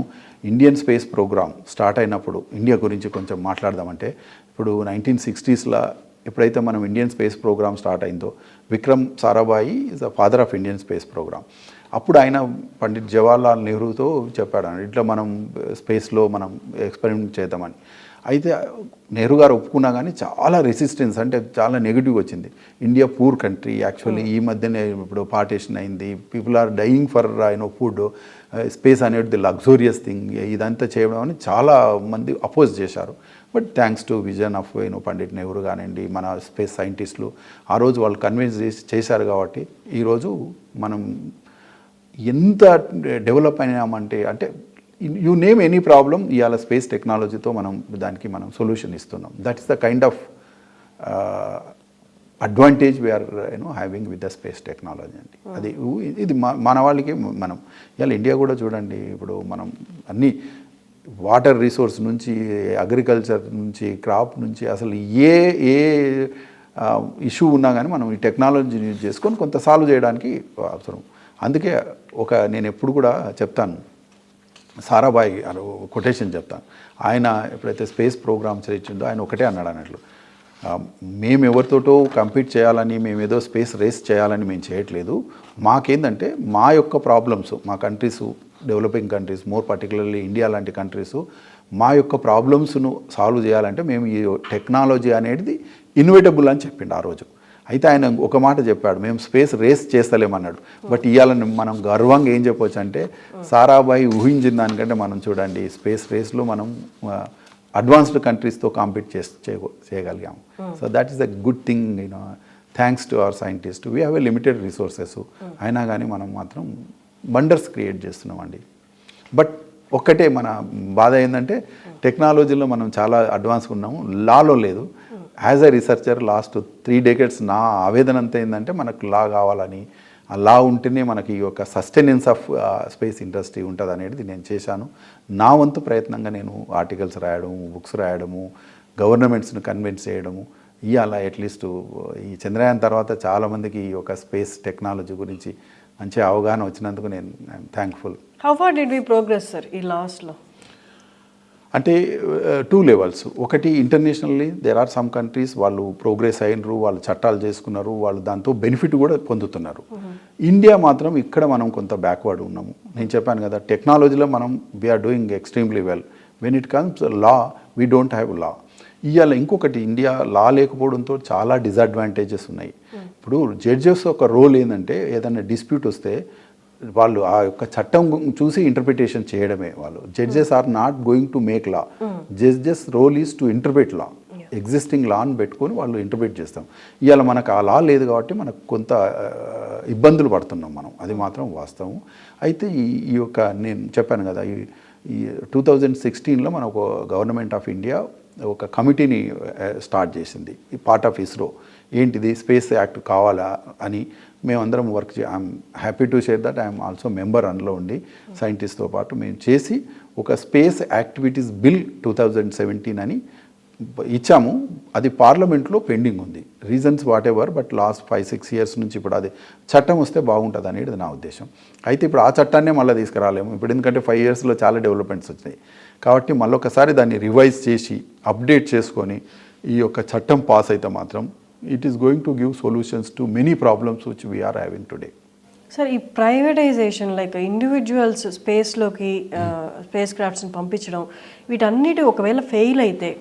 ఇండియన్ స్పేస్ ప్రోగ్రామ్ స్టార్ట్ అయినప్పుడు ఇండియా గురించి కొంచెం మాట్లాడదామంటే, ఇప్పుడు 1960sలో ఎప్పుడైతే మనం ఇండియన్ స్పేస్ ప్రోగ్రామ్ స్టార్ట్ అయిందో, Vikram Sarabhai is the father of Indian space programme. అప్పుడు ఆయన పండిట్ జవహర్లాల్ నెహ్రూతో చెప్పాడు ఇట్లా మనం స్పేస్లో మనం ఎక్స్పెరిమెంట్ చేద్దామని. అయితే నెహ్రూ గారు ఒప్పుకున్నా కానీ చాలా రెసిస్టెన్స్, అంటే చాలా నెగిటివ్ వచ్చింది. ఇండియా పూర్ కంట్రీ యాక్చువల్లీ, ఈ మధ్యనే ఇప్పుడు పార్టీషన్ అయింది, people are dying for food, space అనేది లగ్జూరియస్ థింగ్, ఇదంతా చేయడం అని చాలా మంది అపోజ్ చేశారు. But thanks to vision of Pandit Nehru కానివ్వండి, మన స్పేస్ సైంటిస్టులు ఆ రోజు వాళ్ళు కన్విన్స్ చేశారు కాబట్టి ఈరోజు మనం ఎంత డెవలప్ అయినామంటే, అంటే యూ నేమ్ ఎనీ ప్రాబ్లం ఇవాళ స్పేస్ టెక్నాలజీతో దానికి మనం సొల్యూషన్ ఇస్తున్నాం. That is the kind of advantage we are having with the space technology అండి. అది ఇది మన వాళ్ళకి మనం ఇవాళ ఇండియా కూడా చూడండి, ఇప్పుడు మనం అన్నీ వాటర్ రిసోర్స్ నుంచి అగ్రికల్చర్ నుంచి క్రాప్ నుంచి అసలు ఏ ఇష్యూ ఉన్నా కానీ మనం ఈ టెక్నాలజీని యూజ్ చేసుకొని కొంత సాల్వ్ చేయడానికి అవసరం. అందుకే నేను ఎప్పుడు కూడా చెప్తాను, సారాభాయ్ కొటేషన్ చెప్తాను. ఆయన ఎప్పుడైతే స్పేస్ ప్రోగ్రామ్స్ ఇచ్చిందో ఆయన ఒకటే అన్నాడు అన్నట్లు, మేము ఎవరితోటో కంపీట్ చేయాలని, మేము ఏదో స్పేస్ రేస్ చేయాలని మేము చేయట్లేదు. మాకేందంటే మా యొక్క ప్రాబ్లమ్స్, మా countries developing countries, more particularly India లాంటి కంట్రీస్, మా యొక్క ప్రాబ్లమ్స్ను సాల్వ్ చేయాలంటే మేము ఈ టెక్నాలజీ అనేది ఇన్వైటబుల్ అని చెప్పిండు ఆ రోజు. అయితే ఆయన ఒక మాట చెప్పాడు, మేము స్పేస్ రేస్ చేస్తలేమన్నాడు. బట్ ఇవాళ మనం గర్వంగా ఏం చెప్పొచ్చు అంటే, సారాభాయి ఊహించిన దానికంటే మనం చూడండి స్పేస్ రేస్లో మనం అడ్వాన్స్డ్ కంట్రీస్తో కాంపీట్ చేయగలిగాము. So that is a good thing, thanks to our scientist. We have a limited resources, అయినా కానీ మనం మాత్రం వండర్స్ క్రియేట్ చేస్తున్నామండి. బట్ ఒక్కటే మన బాధ ఏంటంటే టెక్నాలజీలో మనం చాలా అడ్వాన్స్గా ఉన్నాము, లాలో లేదు. As a researcher last 3 decades నా ఆవేదన అంతా ఏంటంటే మనకు లా కావాలని, ఆ లా ఉంటేనే మనకి ఈ యొక్క సస్టెనెన్స్ ఆఫ్ స్పేస్ ఇండస్ట్రీ ఉంటుంది అనేది నేను చేశాను. నా వంతు ప్రయత్నంగా నేను ఆర్టికల్స్ రాయడము, బుక్స్ రాయడము, గవర్నమెంట్స్ని కన్విన్స్ చేయడము, ఇవాళ అట్లీస్ట్ ఈ చంద్రయాన్ తర్వాత చాలామందికి ఈ యొక్క స్పేస్ టెక్నాలజీ గురించి మంచి అవగాహన వచ్చినందుకు నేను I'm thankful. How far did we progress sir ఈ లాస్ట్లో? అంటే 2 levels. ఒకటి internationally there are some countries వాళ్ళు ప్రోగ్రెస్ అయినరు, వాళ్ళు చట్టాలు చేసుకున్నారు, వాళ్ళు దాంతో బెనిఫిట్ కూడా పొందుతున్నారు. ఇండియా మాత్రం ఇక్కడ మనం కొంత బ్యాక్వర్డ్ ఉన్నాము. నేను చెప్పాను కదా, టెక్నాలజీలో మనం we are doing extremely well. When it comes law, we don't have law. ఇవాళ ఇంకొకటి, ఇండియా లా లేకపోవడంతో చాలా డిసడ్వాంటేజెస్ ఉన్నాయి. ఇప్పుడు జడ్జెస్ ఒక రోల్ ఏంటంటే, ఏదైనా డిస్ప్యూట్ వస్తే వాళ్ళు ఆ యొక్క చట్టం చూసి ఇంటర్ప్రిటేషన్ చేయడమే. వాళ్ళు judges are not going to make law, judges role is to interpret law. Existing లాని పెట్టుకొని వాళ్ళు ఇంటర్ప్రిట్ చేస్తాం. ఇవాళ మనకు ఆ లా లేదు కాబట్టి మనకు కొంత ఇబ్బందులు పడుతున్నాం మనం, అది మాత్రం వాస్తవం. అయితే ఈ యొక్క నేను చెప్పాను కదా, ఈ ఈ 2016లో మన ఒక గవర్నమెంట్ ఆఫ్ ఇండియా ఒక కమిటీని స్టార్ట్ చేసింది, ఈ పార్ట్ ఆఫ్ ఇస్రో. ఏంటిది, స్పేస్ యాక్ట్ కావాలా అని మేమందరం work I'm happy to share that I'm also member అందులో ఉండి సైంటిస్ట్తో పాటు మేము చేసి ఒక స్పేస్ యాక్టివిటీస్ బిల్ 2017 అని ఇచ్చాము. అది పార్లమెంట్లో పెండింగ్ ఉంది, reasons what ever, but last 5-6 years నుంచి ఇప్పుడు అది చట్టం వస్తే బాగుంటుంది అనేది నా ఉద్దేశం. అయితే ఇప్పుడు ఆ చట్టాన్నే మళ్ళీ తీసుకురాలేము ఇప్పుడు, ఎందుకంటే 5 ఇయర్స్లో చాలా డెవలప్మెంట్స్ వచ్చినాయి. కాబట్టి మళ్ళీ ఒకసారి దాన్ని రివైజ్ చేసి అప్డేట్ చేసుకొని ఈ యొక్క చట్టం పాస్ అయితే మాత్రం it is going to give solutions to many problems which we are having today. Sir, ఈ ప్రైవేటైజేషన్ లైక్ ఇండివిజువల్స్ స్పేస్లోకి స్పేస్ క్రాఫ్ట్స్ని పంపించడం, వీటన్నిటి ఒకవేళ ఫెయిల్ అయితే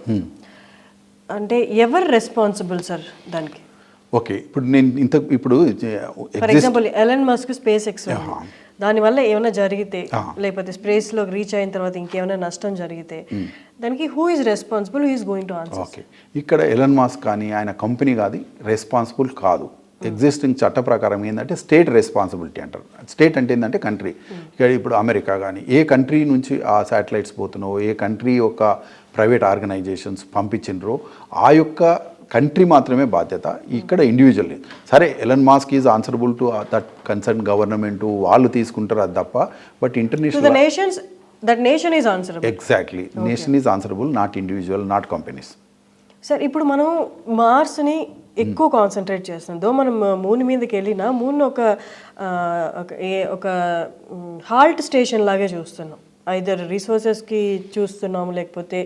అంటే ఎవరు రెస్పాన్సిబుల్ సార్ దానికి? ఓకే, ఇప్పుడు నేను ఇప్పుడు for example Elon Musk space X, దానివల్ల ఏమైనా జరిగితే లేకపోతే స్పేస్లోకి రీచ్ అయిన తర్వాత ఇంకేమైనా నష్టం జరిగితే దానికి who is responsible, who is going to answer? Okay, ఇక్కడ ఎలన్ మస్క్ కానీ ఆయన కంపెనీ కాదు రెస్పాన్సిబుల్ కాదు. ఎగ్జిస్టింగ్ చట్ట ప్రకారం ఏంటంటే స్టేట్ రెస్పాన్సిబిలిటీ అంటారు. స్టేట్ అంటే ఏంటంటే కంట్రీ. ఇక్కడ ఇప్పుడు అమెరికా కానీ ఏ కంట్రీ నుంచి ఆ శాటిలైట్స్ పోతున్నావో, ఏ కంట్రీ యొక్క ప్రైవేట్ ఆర్గనైజేషన్స్ పంపించినరో ఆ యొక్క కంట్రీ మాత్రమే బాధ్యత. ఇక్కడ ఇండివిజువల్ సరే Elon Musk is answerable to that concern government, వాళ్ళు తీసుకుంటారు అది తప్ప. But international nation is answerable. Exactly, nation is answerable, not individual, not companies. Sir, ఇప్పుడు మనం మార్స్ని ఎక్కువ కాన్సన్ట్రేట్ చేస్తున్నాం. దో మనం మూన్ మీదకి వెళ్ళినా మూన్ ఒక హాల్ట్ స్టేషన్ లాగే చూస్తున్నాం. ఐదర్ రిసోర్సెస్కి చూస్తున్నాం, లేకపోతే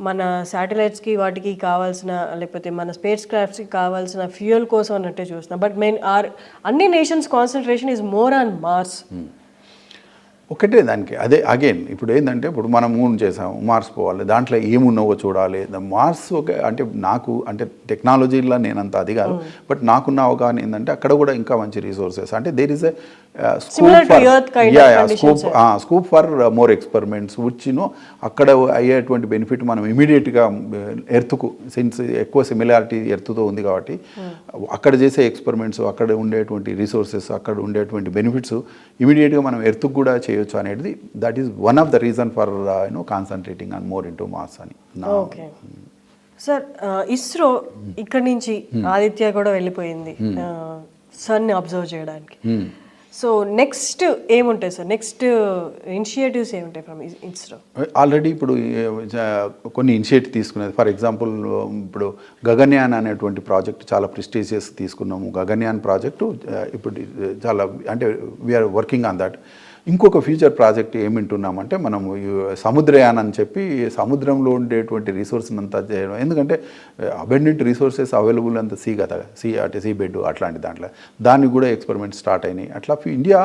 మన శాటిలైట్స్కి వాటికి కావాల్సిన, లేకపోతే మన స్పేస్ క్రాఫ్ట్స్కి కావాల్సిన ఫ్యూయల్ కోసం అన్నట్టే చూస్తున్నాం. బట్ అన్ని nations concentration is more on Mars. ఒకటే దానికి అదే అగైన్ ఇప్పుడు ఏంటంటే ఇప్పుడు మనం మూన్ చేసాము, మార్స్ పోవాలి, దాంట్లో ఏమున్నావో చూడాలి. మార్స్ ఒక అంటే నాకు అంటే టెక్నాలజీలో నేనంత అది కాదు, బట్ నాకున్న అవగాహన ఏంటంటే అక్కడ కూడా ఇంకా మంచి రిసోర్సెస్ అంటే there is a scope for more experiments which అక్కడ అయ్యేటువంటి బెనిఫిట్ మనం ఇమీడియట్గా ఎర్త్కు సిన్స్ ఎక్కువ సిమిలారిటీ ఎర్త్తో ఉంది కాబట్టి అక్కడ చేసే ఎక్స్పెరిమెంట్స్, అక్కడ ఉండేటువంటి రిసోర్సెస్, అక్కడ ఉండేటువంటి బెనిఫిట్స్ ఇమీడియట్గా మనం ఎర్త్కు కూడా చేయొచ్చు అనేది that is one of the reason for concentrating on more into Mars అని. ఓకే సార్, ఇస్రో ఇక్కడ నుంచి ఆదిత్య కూడా వెళ్ళిపోయింది సన్ అబ్జర్వ్ చేయడానికి. సో నెక్స్ట్ ఏముంటాయి సార్, నెక్స్ట్ ఇనిషియేటివ్స్ ఏముంటాయి ఫ్రమ్ ఇస్రో? ఆల్రెడీ ఇప్పుడు కొన్ని ఇనిషియేటివ్ తీసుకునేది. ఫర్ ఎగ్జాంపుల్ ఇప్పుడు గగన్యాన్ అనేటువంటి ప్రాజెక్ట్ చాలా ప్రెస్టీజియస్ తీసుకున్నాము. గగన్యాన్ ప్రాజెక్టు ఇప్పుడు చాలా అంటే వీఆర్ వర్కింగ్ ఆన్ దట్. ఇంకొక ఫ్యూచర్ ప్రాజెక్ట్ ఏమింటున్నామంటే మనము సముద్రయాన్ అని చెప్పి సముద్రంలో ఉండేటువంటి రిసోర్స్ని అంతా చేయడం. ఎందుకంటే అబెండెంట్ రిసోర్సెస్ అవైలబుల్ అంత సీ కదా, సీ బెడ్ అట్లాంటి దానికి కూడా ఎక్స్పెరిమెంట్స్ స్టార్ట్ అయినాయి. అట్లా ఇండియా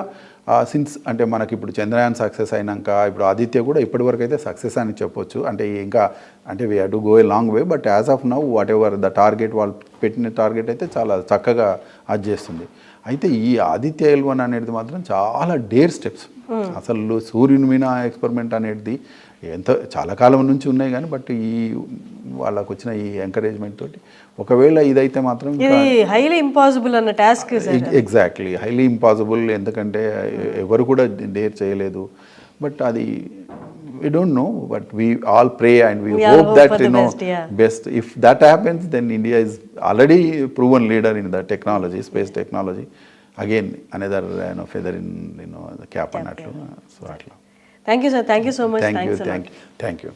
సిన్స్ అంటే మనకి ఇప్పుడు చంద్రయాన్ సక్సెస్ అయినాక ఇప్పుడు ఆదిత్య కూడా ఇప్పటివరకు అయితే సక్సెస్ అని చెప్పొచ్చు. అంటే ఇంకా అంటే we have to go a long way, but as of now what ever the target వాళ్ళు పెట్టిన టార్గెట్ అయితే చాలా చక్కగా అది చేస్తుంది. అయితే ఈ ఆదిత్య L1 అనేది మాత్రం చాలా డేర్ స్టెప్స్. అసలు సూర్యుని మీద ఎక్స్పెరిమెంట్ అనేది చాలా కాలం నుంచి ఉన్నాయి కానీ బట్ ఈ వాళ్ళకు వచ్చిన ఈ ఎంకరేజ్మెంట్ తోటి ఒకవేళ ఇదైతే మాత్రం హైలీ ఇంపాసిబుల్ అన్న టాస్క్. ఎగ్జాక్ట్లీ, హైలీ ఇంపాసిబుల్, ఎందుకంటే ఎవరు కూడా డేర్ చేయలేదు. బట్ అది we don't know, but we all pray and we hope that best. If that happens, then India is already proven leader in the technology, space technology. Again, another feather in the cap anatlu. So atla. Thank you sir, thank you so much. Thank you.